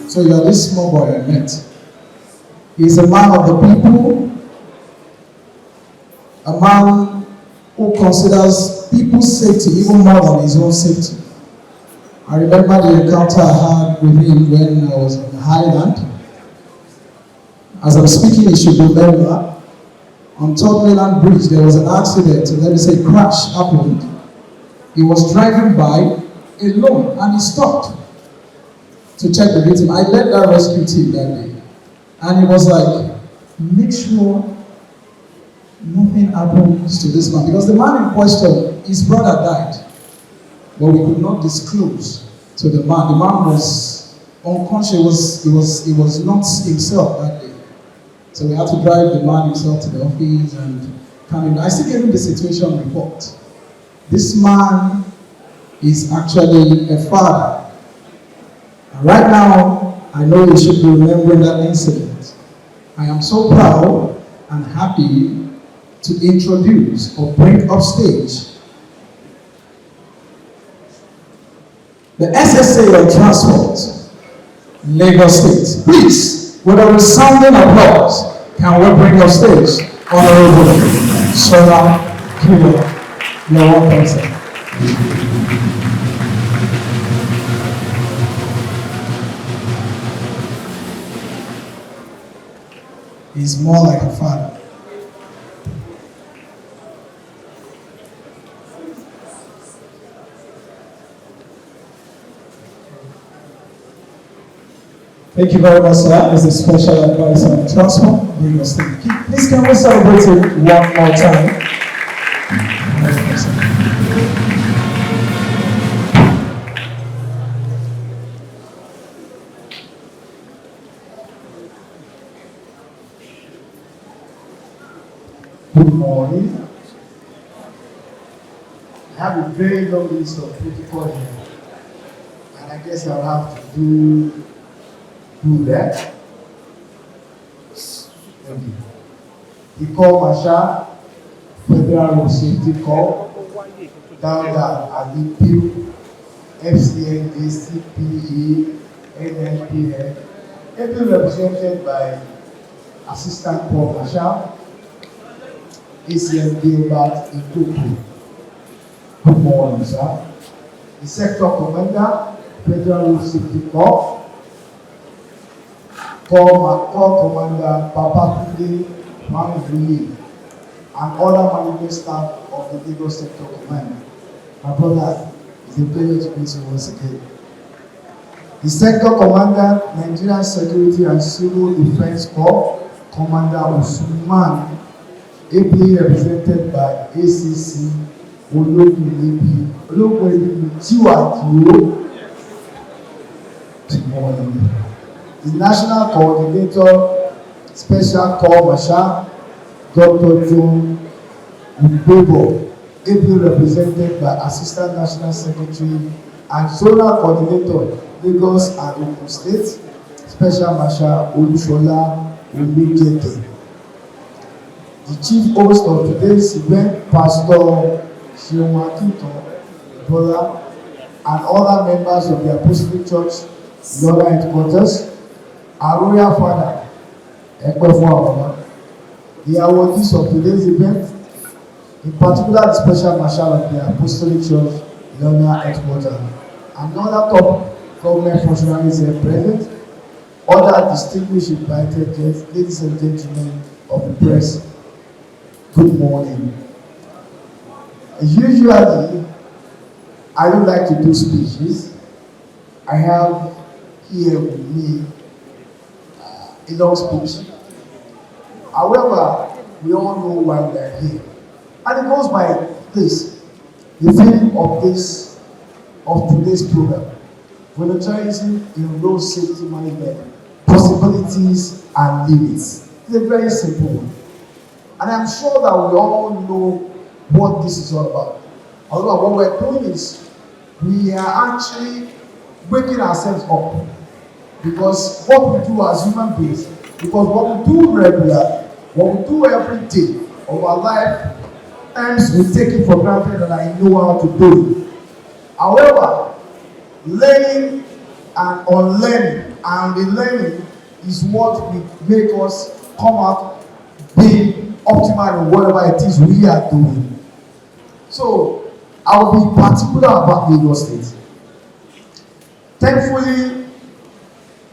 So you are this small boy I met. He's a man of the people, a man who considers people's safety even more than his own safety. I remember the encounter I had with him when I was in Highland. As I'm speaking, you should remember, on Third Mainland Bridge, there was an accident, let me say crash happened. He was driving by alone and he stopped to check the victim. I led that rescue team that day. And he was like, make sure nothing happens to this man. Because the man in question, his brother died. But we could not disclose to the man. The man was unconscious, he was not himself that day. So we had to drive the man himself to the office and come in. I still gave him the situation report. This man is actually a father. And right now, I know you should be remembering that incident. I am so proud and happy to introduce or bring up stage the SSA of Transport, Lagos State. Please, with a resounding applause, can we bring up stage Honorable Sola Shakirudeen Giwa. He's more like a father. Thank you very much, sir, as a special advisor on transport. Please can we celebrate it one more time? Good morning. I have a very long list of protocol here, and I guess I'll have to do that. The call marshal, Federal Road Safety Corps, down at the FCN, ACPE, NNPN, every represented by Assistant Corps Marshal, ACM Gilbert Itoku. Good morning, sir. The Sector Commander, Federal Road Safety Corps, Corps Commander Papatunde Manvuli, and other management staff of the Lagos Sector Command. My brother, it's a pleasure to meet you once again. The Sector Commander, Nigerian Security and Civil Defense Corps, Commander Usman, ably represented by ACC Ologun Giwa. The National Coordinator, Special Corps Marshal, Dr. John Ubebo, ably represented by Assistant National Secretary and Zonal Coordinator, Lagos and Ogun State, Special Marshal Hon Sola Shakirudeen. The chief host of today's event, Pastor brother, and other members of the Apostolic Church, Lora Headquarters, our Royal Father, the awardees of today's event, in particular the Special Marshal of the Apostolic Church, Lora Headquarters, and other top government functionaries here present, other distinguished invited guests, ladies and gentlemen of the press, good morning. Usually, I don't like to do speeches. I have here with me a long speech. However, we all know why we are here. And it goes by this, the theme of today's program, volunteerism in road safety management, possibilities and limits. It's a very simple one. And I'm sure that we all know what this is all about. Although what we're doing is we are actually waking ourselves up, because what we do as human beings, because what we do regularly, what we do every day of our life, times we take it for granted that I know how to do it. However, learning and unlearning and the learning is what will make us come out being optimal in whatever it is we are doing. So I will be particular about Lagos State. Thankfully,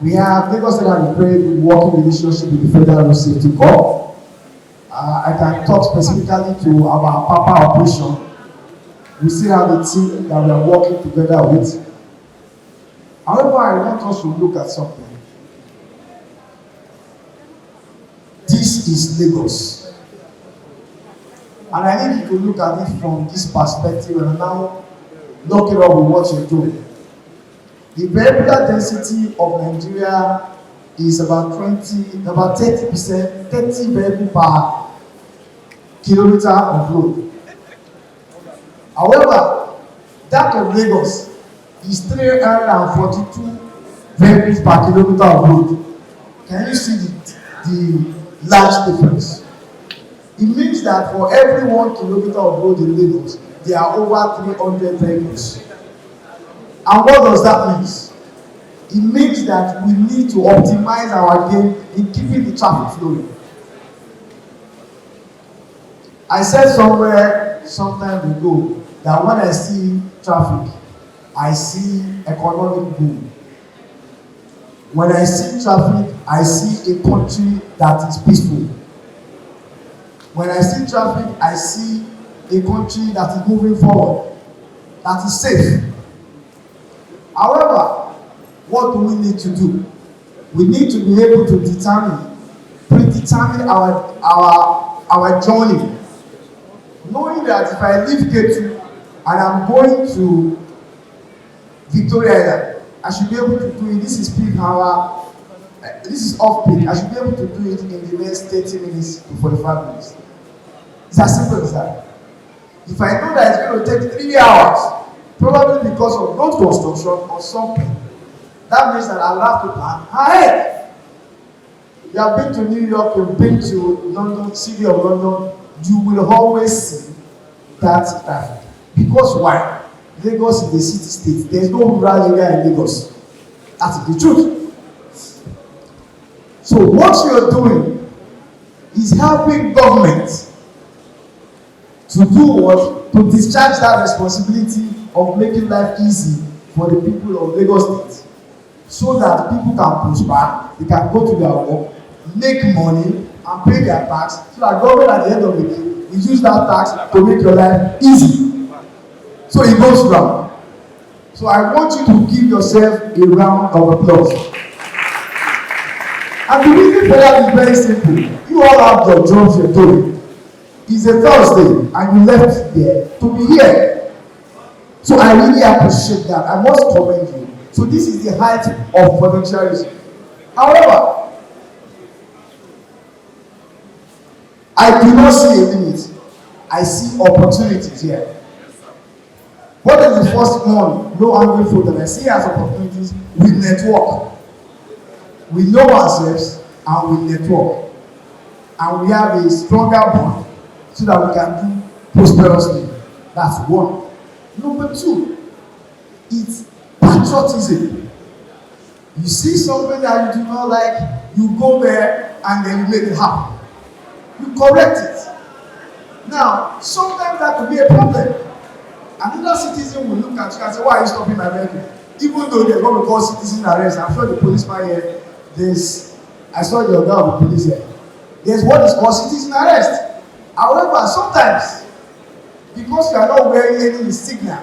we have Lagos State has a very good working relationship with the Federal Road Safety Corps. I can talk specifically to our Papa operation. We still have a team that we are working together with. However, I want us to look at something. This is Lagos. And I need you to look at it from this perspective and now look it up with what you're doing. The vehicular density of Nigeria is about 30%, 30 vehicles per kilometer of road. However, that of Lagos is 342 vehicles per kilometer of road. Can you see the large difference? It means that for every 1 kilometer of road in Lagos, there are over 300 vehicles. And what does that mean? It means that we need to optimize our game in keeping the traffic flowing. I said somewhere some time ago that when I see traffic, I see economic boom. When I see traffic, I see a country that is peaceful. When I see traffic, I see a country that is moving forward, that is safe. However, what do we need to do? We need to be able to predetermine our journey. Knowing that if I leave Ketu and I'm going to Victoria Island, I should be able to do it. This is peak hour, this is off peak. I should be able to do it in the next 30 minutes to 45 minutes. It's as simple as that. If I know that it's going to take 3 hours, probably because of road construction or something, that means that I'll have to plan ahead. You have been to New York, you've been to London, city of London, you will always see that traffic. Because why? Lagos is a city state. There is no rural area in Lagos. That's the truth. So what you're doing is helping government to do what? To discharge that responsibility of making life easy for the people of Lagos State, so that people can prosper, they can go to their work, make money, and pay their tax, so that government at the end of the day will use that tax to make your life easy. So it goes round. So I want you to give yourself a round of applause. And the reason for that is very simple. You all have your jobs you're doing. It's a Thursday and you left there to be here. So I really appreciate that. I must commend you. So this is the height of volunteerism. However, I do not see a limit. I see opportunities here. What is the first one, low hanging fruit that I see as opportunities? We network. We know ourselves and we network. And we have a stronger bond so that we can do prosperously. That's one. Number two, it's patriotism. You see something that you do not like, you go there and then you make it happen. You correct it. Now, sometimes that could be a problem. Another citizen will look at you and say, why are you stopping my vehicle? Even though they're going to call citizen arrest, I'm sure the policeman here, I saw the order of the police here. There's what is called citizen arrest. However, sometimes, because you are not wearing any signal,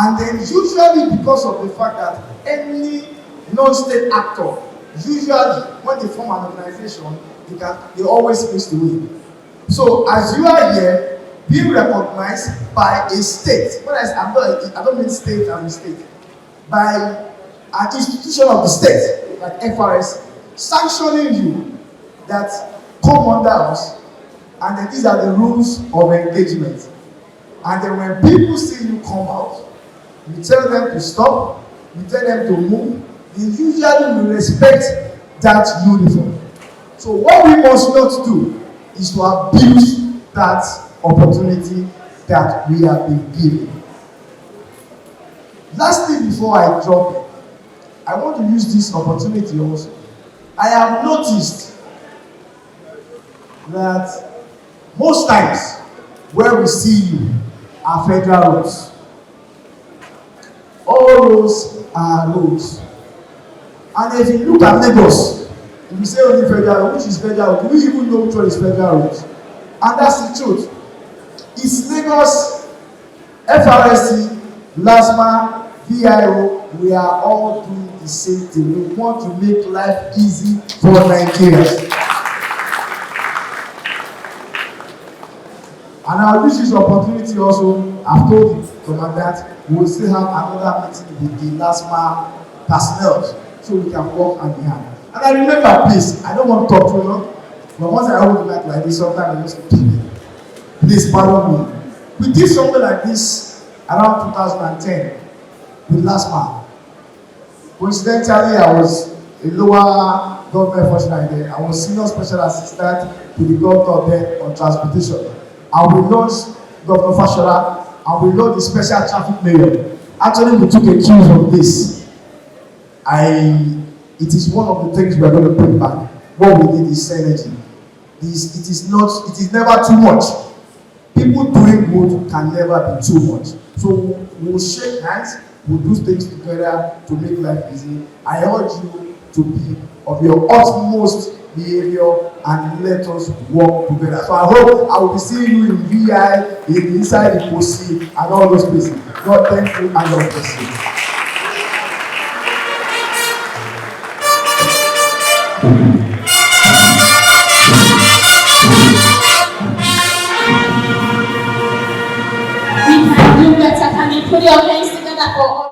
and then usually because of the fact that any non-state actor, usually when they form an organization, they always face the win. So as you are here, being recognized by a state, I don't mean state and state, by an institution of the state, like FRSC, sanctioning you that come under us, and then these are the rules of engagement. And then when people see you come out, you tell them to stop, you tell them to move, they usually will respect that uniform. So what we must not do is to abuse that opportunity that we have been given. Lastly, before I drop it, I want to use this opportunity also. I have noticed that most times where we see you are federal roads. All roads are roads. And if you look at Lagos, if you say only federal road, which is federal road, do you even know which one is federal road? And that's the truth. It's Lagos, FRSC, LASMA, VIO, we are all doing the same thing. We want to make life easy for Nigerians. And I'll use this opportunity also. I've told the commandant we will still have another meeting with the LASMA personnel so we can work hand in hand. And I remember, please, I don't want to talk too long, but once I hold the mic like this, sometimes I just keep it. Please pardon me. We did something like this around 2010 with LASMA. Coincidentally, I was a lower government functionary there. I was senior special assistant to the governor there on transportation. And we launched Governor Fashola, and we launched the special traffic mayor. Actually, we took a cue from this. It is one of the things we are going to bring back. What we need is synergy. It is never too much. People doing good can never be too much. So we'll shake hands, we'll do things together to make life easy. I urge you to be of your utmost behavior and let us work together. So I hope I will be seeing you in VI, inside the Kosi, and all those places. God, thank you and God bless you.